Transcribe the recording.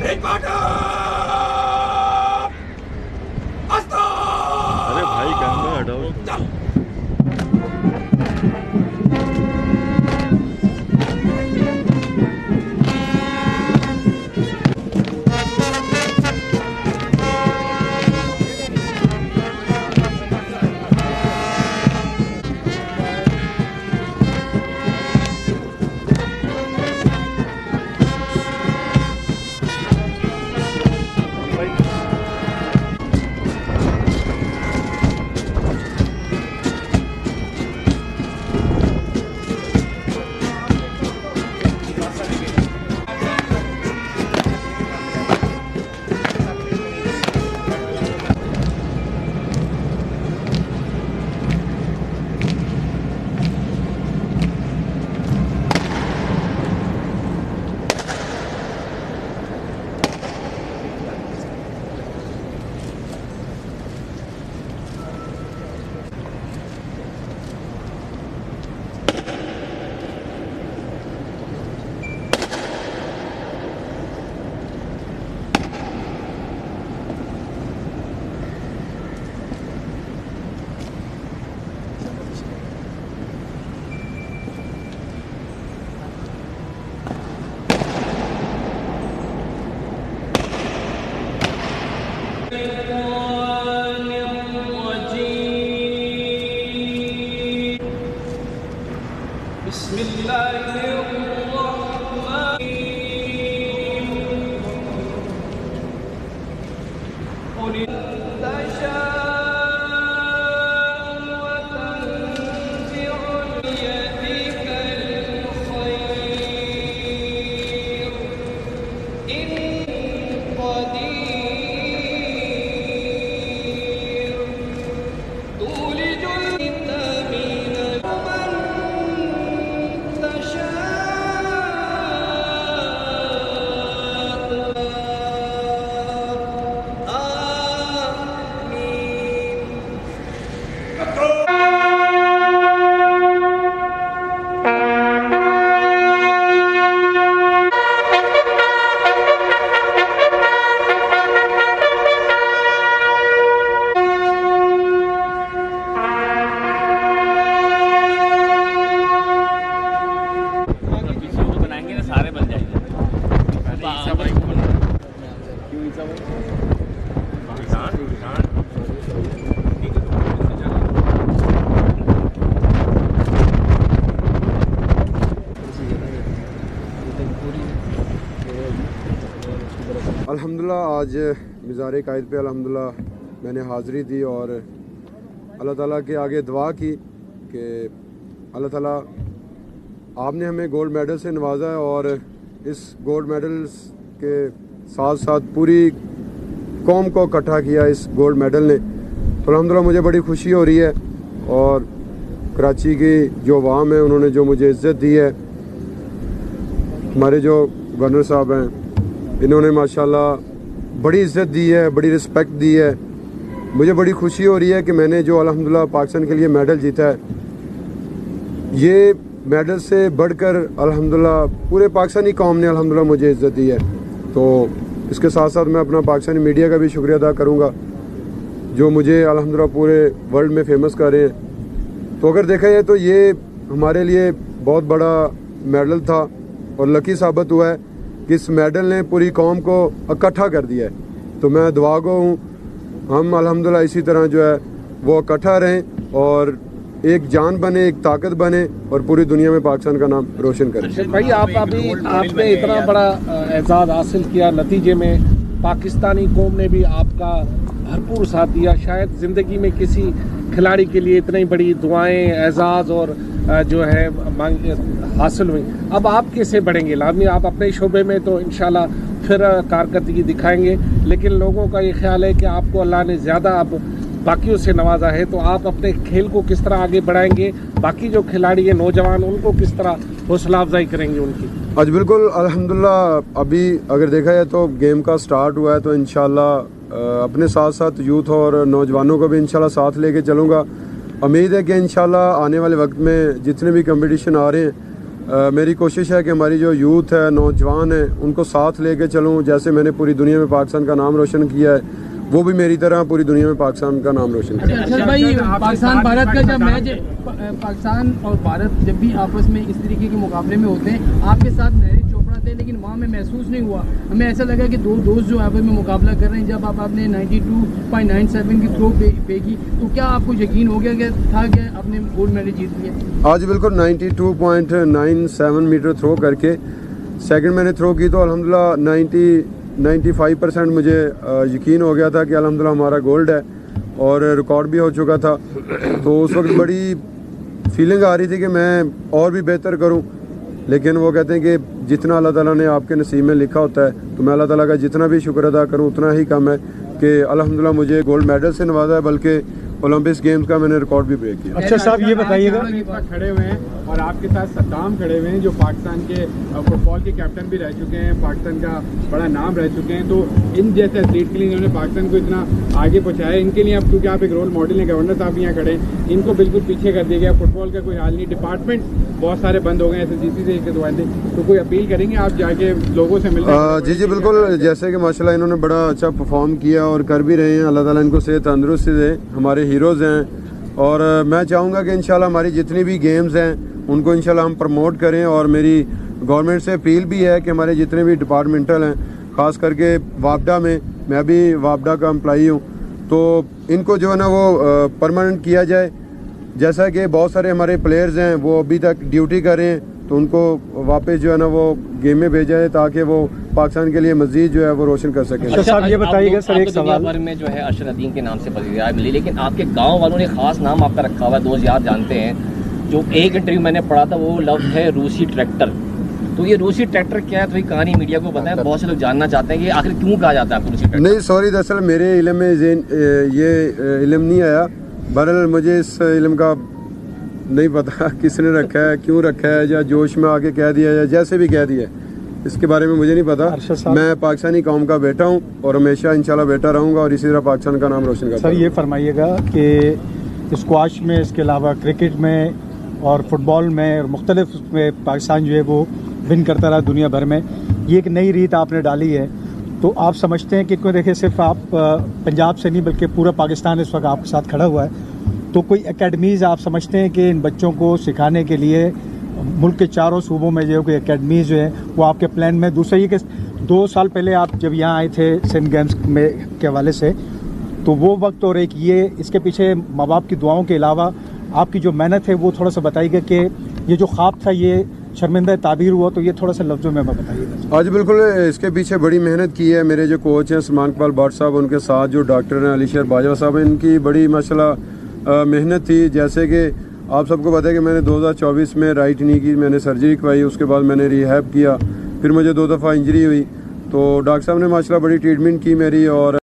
अरे भाई कैमरा हटाओ। अल्हम्दुलिल्लाह आज मज़ार कायद पे अल्हम्दुलिल्लाह मैंने हाज़िरी दी और अल्लाह ताला के आगे दुआ की कि अल्लाह ताला आपने हमें गोल्ड मेडल से नवाजा है और इस गोल्ड मेडल के साथ साथ पूरी कौम को इकट्ठा किया इस गोल्ड मेडल ने। तो अल्हम्दुलिल्लाह मुझे बड़ी खुशी हो रही है और कराची की जो अवाम है उन्होंने जो मुझे इज़्ज़त दी है, हमारे जो गवर्नर साहब हैं इन्होंने माशाल्लाह बड़ी इज़्ज़त दी है, बड़ी रिस्पेक्ट दी है। मुझे बड़ी खुशी हो रही है कि मैंने जो अल्हम्दुलिल्लाह पाकिस्तान के लिए मेडल जीता है, ये मेडल से बढ़कर अल्हम्दुलिल्लाह पूरे पाकिस्तानी कौम ने अल्हम्दुलिल्लाह मुझे इज़्ज़त दी है। तो इसके साथ साथ मैं अपना पाकिस्तानी मीडिया का भी शुक्रिया अदा करूँगा जो मुझे अल्हम्दुलिल्लाह पूरे वर्ल्ड में फेमस कर रहे हैं। तो अगर देखा जाए तो ये हमारे लिए बहुत बड़ा मेडल था और लकी साबित हुआ है कि इस मेडल ने पूरी कौम को इकट्ठा कर दिया है। तो मैं दुआ गो हूँ हम अल्हम्दुलिल्लाह इसी तरह जो है वो इकट्ठा रहें और एक जान बने, एक ताकत बने और पूरी दुनिया में पाकिस्तान का नाम रोशन करें। भाई आपने इतना बड़ा एजाज़ हासिल किया, नतीजे में पाकिस्तानी कौम ने भी आपका भरपूर साथ दिया। शायद ज़िंदगी में किसी खिलाड़ी के लिए इतनी बड़ी दुआएं, एजाज़ और जो है हासिल हुई। अब आप कैसे बढ़ेंगे? लाजमी आप अपने शोबे में तो इंशाल्लाह फिर कारकर्दगी दिखाएंगे, लेकिन लोगों का ये ख्याल है कि आपको अल्लाह ने ज़्यादा अब बाकियों से नवाजा है, तो आप अपने खेल को किस तरह आगे बढ़ाएंगे? बाकी जो खिलाड़ी हैं नौजवान, उनको किस तरह हौसला अफजाई करेंगे उनकी? आज बिल्कुल अल्हम्दुलिल्लाह अभी अगर देखा जाए तो गेम का स्टार्ट हुआ है, तो इंशाल्लाह अपने साथ साथ यूथ और नौजवानों को भी इंशाल्लाह साथ लेके चलूँगा। उम्मीद है कि इंशाल्लाह आने वाले वक्त में जितने भी कंपटीशन आ रहे हैं मेरी कोशिश है कि हमारी जो यूथ है, नौजवान है, उनको साथ लेके चलूँ। जैसे मैंने पूरी दुनिया में पाकिस्तान का नाम रोशन किया है, वो भी मेरी तरह पूरी दुनिया में पाकिस्तान का नाम रोशन करें। अच्छा भाई, पाकिस्तान भारत का जब मैच, पाकिस्तान और भारत जब भी आपस में इस तरीके के मुकाबले में होते हैं, आपके साथ नरेश चोपड़ा थे, लेकिन वहाँ में महसूस नहीं हुआ। हमें ऐसा लगा कि दो दोस्त जो आपस में मुकाबला कर रहे हैं। जब आपने 92.97 की थ्रो फेंकी तो क्या आपको यकीन हो गया कि था कि आपने गोल्ड मेडल जीत लिया? आज बिल्कुल 92.97 मीटर थ्रो करके सेकंड मैंने थ्रो की तो अल्हम्दुलिल्लाह 95% मुझे यकीन हो गया था कि अल्हम्दुलिल्लाह हमारा गोल्ड है और रिकॉर्ड भी हो चुका था। तो उस वक्त बड़ी फीलिंग आ रही थी कि मैं और भी बेहतर करूं, लेकिन वो कहते हैं कि जितना अल्लाह ताला ने आपके नसीब में लिखा होता है, तो मैं अल्लाह ताला का जितना भी शुक्र अदा करूं उतना ही कम है कि अल्हम्दुलिल्लाह मुझे गोल्ड मेडल से नवाजा है, बल्कि ओलंपिक्स गेम्स का मैंने रिकॉर्ड भी ब्रेक किया। अच्छा साहब, ये बताइएगा, खड़े हुए हैं और आपके साथ सद्दाम खड़े हुए हैं जो पाकिस्तान के फुटबॉल के कैप्टन भी रह चुके हैं, पाकिस्तान का बड़ा नाम रह चुके हैं। तो इन जैसे एथलीट के लिए इन्होंने पाकिस्तान को इतना आगे पहुंचाया, इनके लिए अब क्योंकि आप एक रोल मॉडल हैं, गवर्नर साहब यहाँ खड़े हैं, इनको बिल्कुल पीछे कर दिया गया। फुटबॉल का कोई हाल नहीं, डिपार्टमेंट बहुत सारे बंद हो गए, SSGC से इसके दुआ थे। तो कोई अपील करेंगे आप जाके लोगों से मिलकर? जी बिल्कुल, जैसे कि माशाल्लाह इन्होंने बड़ा अच्छा परफॉर्म किया और कर भी रहे हैं। अल्लाह ताला इनको सेहत तंदुरुस्ती दे, हमारे हीरोज़ हैं। और मैं चाहूँगा कि इंशाल्लाह हमारी जितनी भी गेम्स हैं उनको इंशाल्लाह हम प्रमोट करें। और मेरी गवर्नमेंट से अपील भी है कि हमारे जितने भी डिपार्टमेंटल हैं, ख़ास करके वापडा में, मैं भी वापडा का एम्प्लॉई हूँ, तो इनको जो है ना वो परमानेंट किया जाए। जैसा कि बहुत सारे हमारे प्लेयर्स हैं वो अभी तक ड्यूटी कर रहे हैं, तो उनको वापस जो है ना वो गेम में भेजा जाए ताकि वो पाकिस्तान के लिए मजीद जो है वो रोशन कर सकें। अच्छा साहब, ये बताइएगा सर, एक सवाल भर में जो है अशरद्दीन के नाम से पदवीदार मिली, लेकिन आपके गांव वालों ने खास नाम आपका रखा हुआ है, दोस्त यार जानते हैं। जो एक इंटरव्यू मैंने पढ़ा था वो लफ्ज़ है रूसी ट्रैक्टर। तो ये रूसी ट्रैक्टर क्या है, थोड़ी कहानी मीडिया को बताएं, बहुत से लोग जानना चाहते हैं कि आखिर क्यों कहा जाता है रूसी ट्रैक्टर? नहीं सॉरी, दरअसल मेरे इल्म में ये इल्म नहीं आया। बहरहाल मुझे इस इल्म का नहीं पता किसने रखा है, क्यों रखा है, या जोश में आके कह दिया या जैसे भी कह दिया, इसके बारे में मुझे नहीं पता। मैं पाकिस्तानी कौम का बेटा हूँ और हमेशा इंशाल्लाह बेटा रहूँगा और इसी तरह पाकिस्तान का नाम रोशन करूँगा। सर ये फरमाइएगा कि स्क्वाश में, इसके अलावा क्रिकेट में और फुटबॉल में और मुख्तलिफ में पाकिस्तान जो है वो विन करता रहा दुनिया भर में, ये एक नई रीत आपने डाली है। तो आप समझते हैं कि क्यों, देखिए सिर्फ आप पंजाब से नहीं बल्कि पूरा पाकिस्तान इस वक्त आपके साथ खड़ा हुआ है, तो कोई एकेडमीज़ आप समझते हैं कि इन बच्चों को सिखाने के लिए मुल्क के चारों सूबों में जो कोई एकेडमीज़ जो है वो आपके प्लान में? दूसरा ये कि 2 साल पहले आप जब यहाँ आए थे सिंध गेम्स में के हवाले से, तो वो वक्त और एक ये, इसके पीछे माँ बाप की दुआओं के अलावा आपकी जो मेहनत है वो थोड़ा सा बताइएगा कि ये जो ख्वाब था ये शर्मिंदा ताबीर हुआ, तो ये थोड़ा सा लफ्ज़ों में बताइएगा। आज बिल्कुल इसके पीछे बड़ी मेहनत की है। मेरे जो कोच हैं सलमान इकबाल भट्ट साहब, उनके साथ जो डॉक्टर हैं अलीशर बाजवा साहब, इनकी बड़ी माशाल्लाह मेहनत थी। जैसे कि आप सबको पता है कि मैंने 2024 में राइट नी की मैंने सर्जरी करवाई, उसके बाद मैंने रिहैब किया, फिर मुझे 2 दफ़ा इंजरी हुई, तो डॉक्टर साहब ने माशाल्लाह बड़ी ट्रीटमेंट की मेरी और